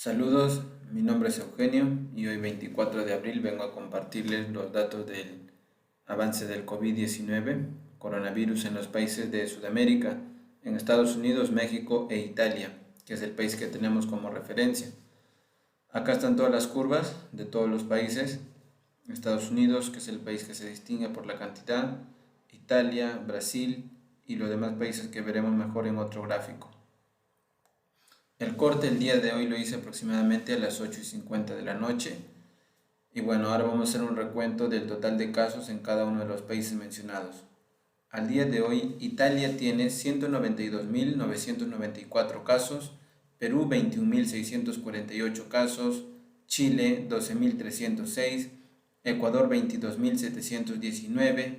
Saludos, mi nombre es Eugenio y hoy 24 de abril vengo a compartirles los datos del avance del COVID-19, coronavirus en los países de Sudamérica, en Estados Unidos, México e Italia, que es el país que tenemos como referencia. Acá están todas las curvas de todos los países. Estados Unidos, que es el país que se distingue por la cantidad, Italia, Brasil y los demás países que veremos mejor en otro gráfico. El corte el día de hoy lo hice aproximadamente a las 8:50 de la noche. Y bueno, ahora vamos a hacer un recuento del total de casos en cada uno de los países mencionados. Al día de hoy, Italia tiene 192.994 casos, Perú 21.648 casos, Chile 12.306, Ecuador 22.719,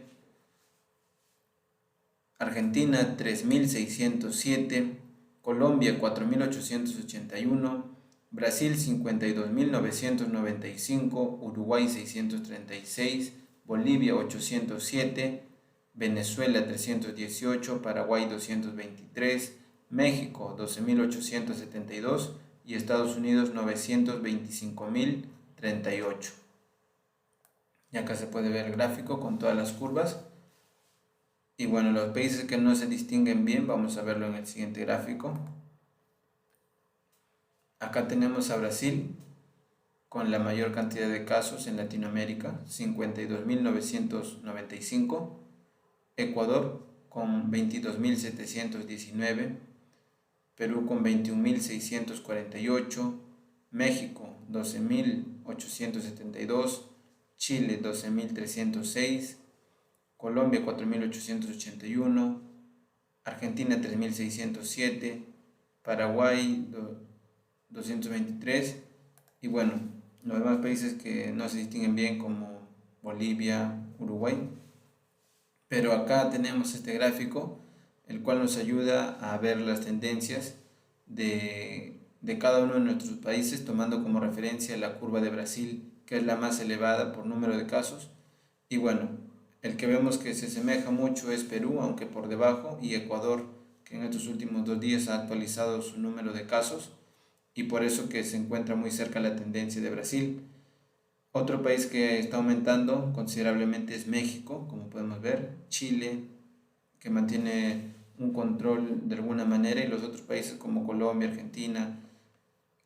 Argentina 3.607, Colombia 4.881, Brasil 52.995, Uruguay 636, Bolivia 807, Venezuela 318, Paraguay 223, México 12.872 y Estados Unidos 925.038. Y acá se puede ver el gráfico con todas las curvas. Y bueno, los países que no se distinguen bien, vamos a verlo en el siguiente gráfico. Acá tenemos a Brasil con la mayor cantidad de casos en Latinoamérica, 52.995. Ecuador con 22.719. Perú con 21.648. México 12.872. Chile 12.306. Colombia 4.881, Argentina 3.607, Paraguay 223 y bueno, los demás países que no se distinguen bien como Bolivia, Uruguay. Pero acá tenemos este gráfico, el cual nos ayuda a ver las tendencias de cada uno de nuestros países, tomando como referencia la curva de Brasil, que es la más elevada por número de casos. Y bueno, el que vemos que se asemeja mucho es Perú, aunque por debajo, y Ecuador, que en estos últimos 2 días ha actualizado su número de casos y por eso que se encuentra muy cerca la tendencia de Brasil. Otro país que está aumentando considerablemente es México, como podemos ver, Chile, que mantiene un control de alguna manera, y los otros países como Colombia, Argentina,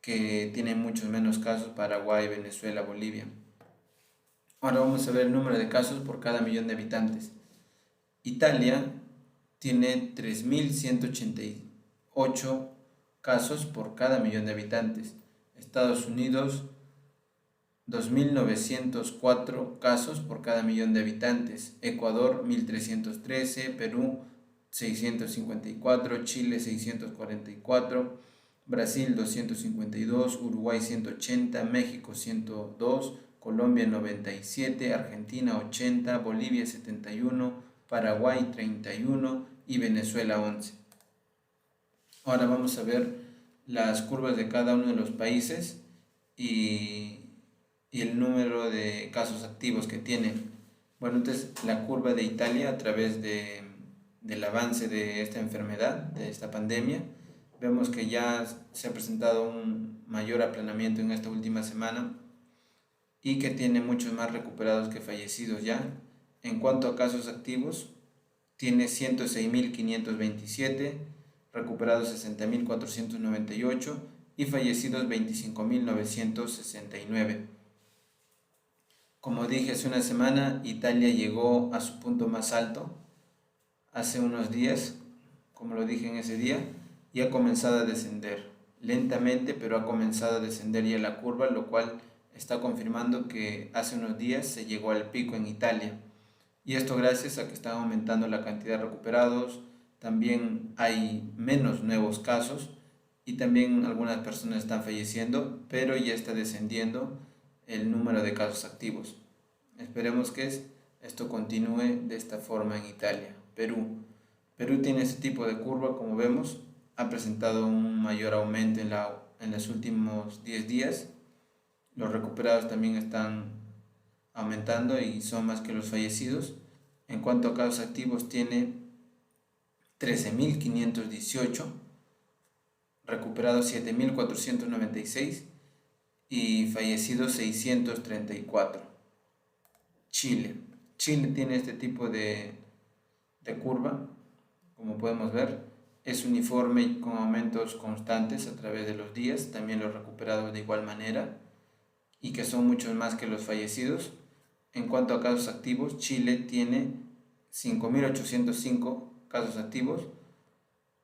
que tienen muchos menos casos, Paraguay, Venezuela, Bolivia. Ahora vamos a ver el número de casos por cada millón de habitantes. Italia tiene 3.188 casos por cada millón de habitantes. Estados Unidos 2.904 casos por cada millón de habitantes. Ecuador 1.313, Perú 654, Chile 644, Brasil 252, Uruguay 180, México 102, Colombia 97, Argentina 80, Bolivia 71, Paraguay 31 y Venezuela 11. Ahora vamos a ver las curvas de cada uno de los países y el número de casos activos que tienen. Bueno, entonces la curva de Italia a través del avance de esta enfermedad, de esta pandemia, vemos que ya se ha presentado un mayor aplanamiento en esta última semana y que tiene muchos más recuperados que fallecidos ya. En cuanto a casos activos, tiene 106.527, recuperados 60.498 y fallecidos 25.969. Como dije hace una semana, Italia llegó a su punto más alto hace unos días, como lo dije en ese día, y ha comenzado a descender lentamente, pero ha comenzado a descender ya la curva, lo cual está confirmando que hace unos días se llegó al pico en Italia. Y esto gracias a que está aumentando la cantidad de recuperados, también hay menos nuevos casos y también algunas personas están falleciendo, pero ya está descendiendo el número de casos activos. Esperemos que esto continúe de esta forma en Italia. Perú tiene este tipo de curva, como vemos, ha presentado un mayor aumento en los últimos 10 días. Los recuperados también están aumentando y son más que los fallecidos. En cuanto a casos activos, tiene 13.518 recuperados 7.496 y fallecidos 634. Chile. Chile tiene este tipo de curva, como podemos ver. Es uniforme y con aumentos constantes a través de los días, también los recuperados de igual manera, y que son muchos más que los fallecidos. En cuanto a casos activos, Chile tiene 5.805 casos activos,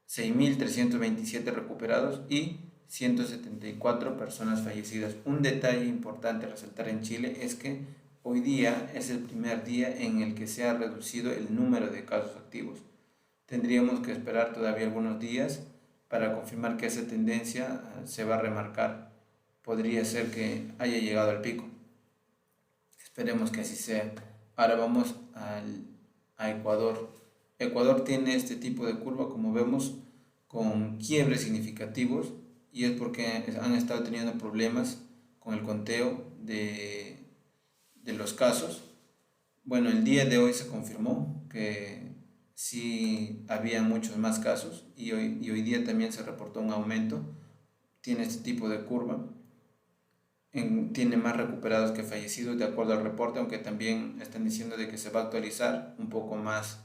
6.327 recuperados y 174 personas fallecidas. Un detalle importante a resaltar en Chile es que hoy día es el primer día en el que se ha reducido el número de casos activos. Tendríamos que esperar todavía algunos días para confirmar que esa tendencia se va a remarcar. Podría ser que haya llegado al pico. Esperemos que así sea. Ahora vamos a Ecuador. Ecuador tiene este tipo de curva, como vemos, con quiebres significativos, y es porque han estado teniendo problemas con el conteo de los casos. Bueno, el día de hoy se confirmó que sí había muchos más casos, y hoy día también se reportó un aumento. Tiene este tipo de curva. Tiene más recuperados que fallecidos de acuerdo al reporte, aunque también están diciendo de que se va a actualizar un poco más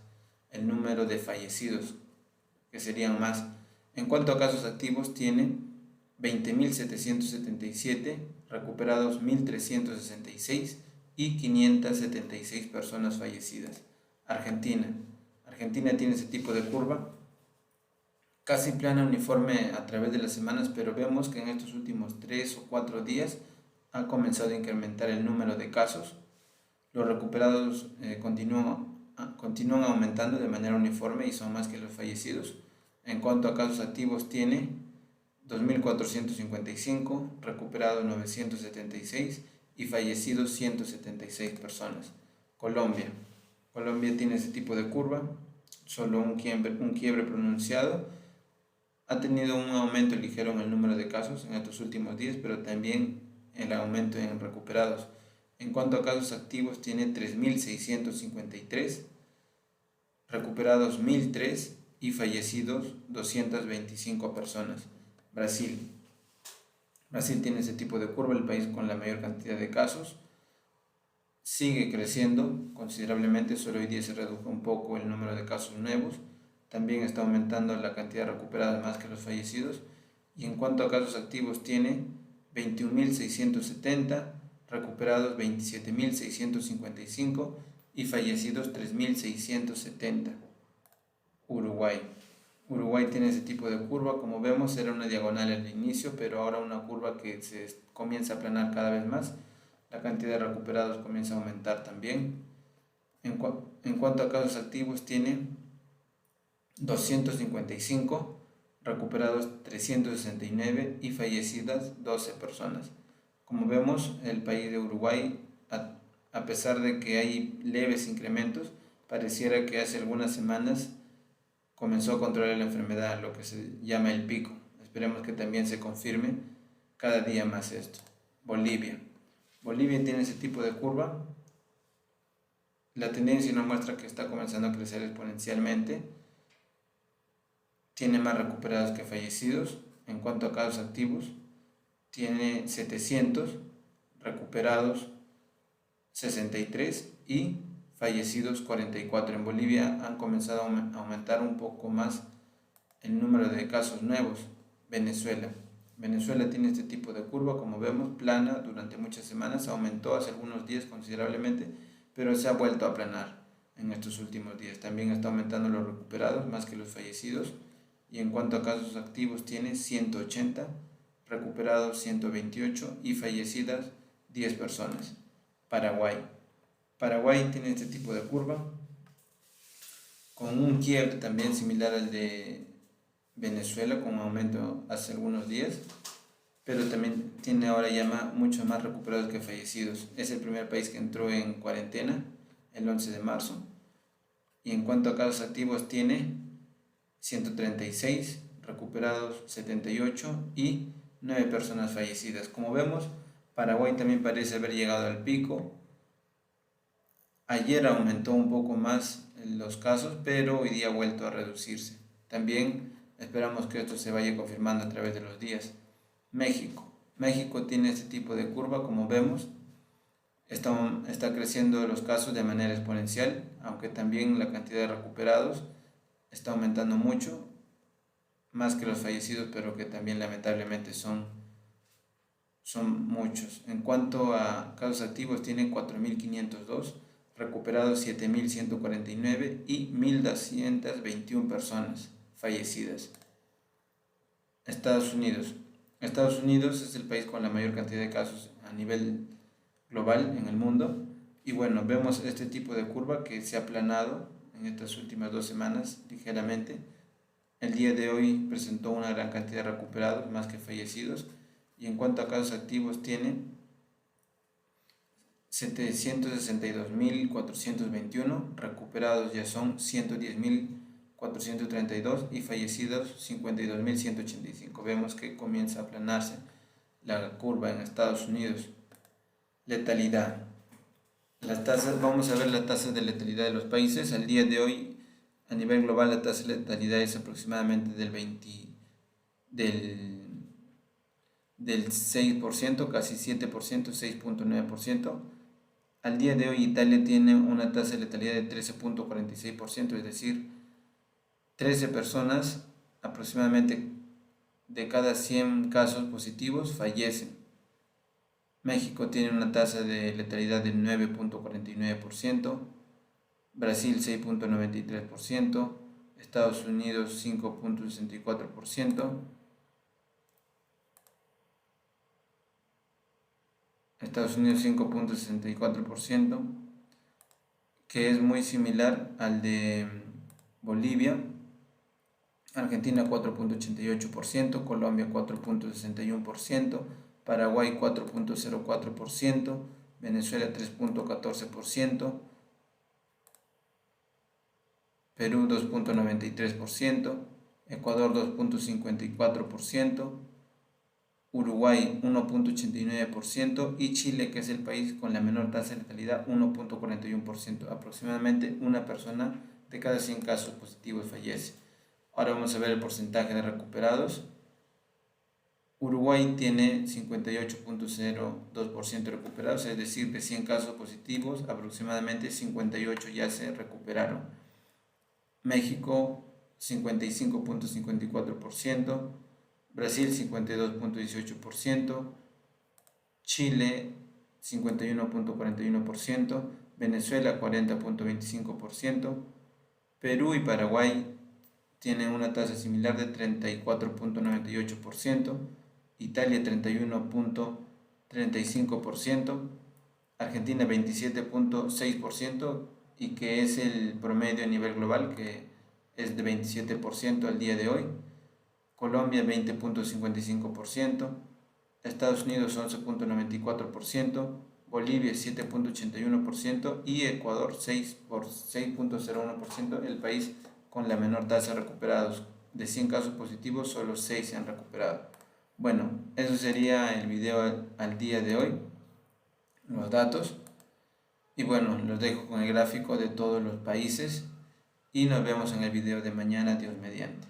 el número de fallecidos, que serían más. En cuanto a casos activos, tiene 20.777, recuperados 1.366 y 576 personas fallecidas. Argentina. Argentina tiene ese tipo de curva, casi plana, uniforme a través de las semanas, pero vemos que en estos últimos 3 o 4 días ha comenzado a incrementar el número de casos. Los recuperados continúan aumentando de manera uniforme y son más que los fallecidos. En cuanto a casos activos, tiene 2.455, recuperados 976 y fallecidos 176 personas. Colombia. Colombia tiene ese tipo de curva, solo un quiebre pronunciado. Ha tenido un aumento ligero en el número de casos en estos últimos días, pero también el aumento en recuperados. En cuanto a casos activos, tiene 3.653, recuperados 1.003 y fallecidos 225 personas. Brasil. Brasil tiene ese tipo de curva, el país con la mayor cantidad de casos. Sigue creciendo considerablemente, solo hoy día se redujo un poco el número de casos nuevos. También está aumentando la cantidad de recuperados más que los fallecidos. Y en cuanto a casos activos, tiene 21.670, recuperados 27.655 y fallecidos 3.670. Uruguay. Uruguay tiene ese tipo de curva, como vemos era una diagonal al inicio, pero ahora una curva que se comienza a aplanar cada vez más. La cantidad de recuperados comienza a aumentar también. En cuanto a casos activos, tiene 255, recuperados 369 y fallecidas 12 personas. Como vemos, el país de Uruguay, a pesar de que hay leves incrementos, pareciera que hace algunas semanas comenzó a controlar la enfermedad, lo que se llama el pico. Esperemos que también se confirme cada día más esto. Bolivia. Bolivia tiene ese tipo de curva. La tendencia nos muestra que está comenzando a crecer exponencialmente. Tiene más recuperados que fallecidos. En cuanto a casos activos, tiene 700, recuperados 63 y fallecidos 44. En Bolivia han comenzado a aumentar un poco más el número de casos nuevos. Venezuela. Venezuela tiene este tipo de curva, como vemos, plana durante muchas semanas, aumentó hace algunos días considerablemente, pero se ha vuelto a aplanar en estos últimos días. También está aumentando los recuperados más que los fallecidos. Y en cuanto a casos activos, tiene 180, recuperados 128 y fallecidas 10 personas. Paraguay. Paraguay tiene este tipo de curva, con un quiebre también similar al de Venezuela, con un aumento hace algunos días, pero también tiene ahora ya mucho más recuperados que fallecidos. Es el primer país que entró en cuarentena el 11 de marzo. Y en cuanto a casos activos, tiene 136, recuperados 78 y 9 personas fallecidas. Como vemos, Paraguay también parece haber llegado al pico. Ayer aumentó un poco más los casos, pero hoy día ha vuelto a reducirse. También Esperamos que esto se vaya confirmando a través de los días. México tiene este tipo de curva, como vemos. Está creciendo los casos de manera exponencial, aunque también la cantidad de recuperados está aumentando mucho, más que los fallecidos, pero que también lamentablemente son muchos. En cuanto a casos activos, tienen 4.502, recuperados 7.149 y 1.221 personas fallecidas. Estados Unidos. Estados Unidos es el país con la mayor cantidad de casos a nivel global en el mundo. Y bueno, vemos este tipo de curva que se ha aplanado en estas últimas 2 semanas ligeramente. El día de hoy presentó una gran cantidad de recuperados, más que fallecidos. Y en cuanto a casos activos, tiene 762.421, recuperados ya son 110.432 y fallecidos 52.185. Vemos que comienza a aplanarse la curva en Estados Unidos. Letalidad. Las tasas, vamos a ver las tasas de letalidad de los países. Al día de hoy, a nivel global, la tasa de letalidad es aproximadamente del 6%, casi 7%, 6.9%. Al día de hoy Italia tiene una tasa de letalidad de 13.46%, es decir, 13 personas aproximadamente de cada 100 casos positivos fallecen. México tiene una tasa de letalidad del 9.49%, Brasil 6.93%, Estados Unidos 5.64%, Estados Unidos 5.64%, que es muy similar al de Bolivia. Argentina 4.88%, Colombia 4.61%, Paraguay 4.04%, Venezuela 3.14%, Perú 2.93%, Ecuador 2.54%, Uruguay 1.89% y Chile, que es el país con la menor tasa de letalidad, 1.41%. Aproximadamente una persona de cada 100 casos positivos fallece. Ahora vamos a ver el porcentaje de recuperados. Uruguay tiene 58.02% recuperados, es decir, de 100 casos positivos, aproximadamente 58 ya se recuperaron. México 55.54%, Brasil 52.18%, Chile 51.41%, Venezuela 40.25%, Perú y Paraguay tienen una tasa similar de 34.98%, Italia 31.35%, Argentina 27.6% y que es el promedio a nivel global, que es de 27% al día de hoy. Colombia 20.55%, Estados Unidos 11.94%, Bolivia 7.81% y Ecuador 6.01%, el país con la menor tasa de recuperados. De 100 casos positivos, solo 6 se han recuperado. Bueno, eso sería el video al día de hoy, los datos. Y bueno, los dejo con el gráfico de todos los países y nos vemos en el video de mañana, Dios mediante.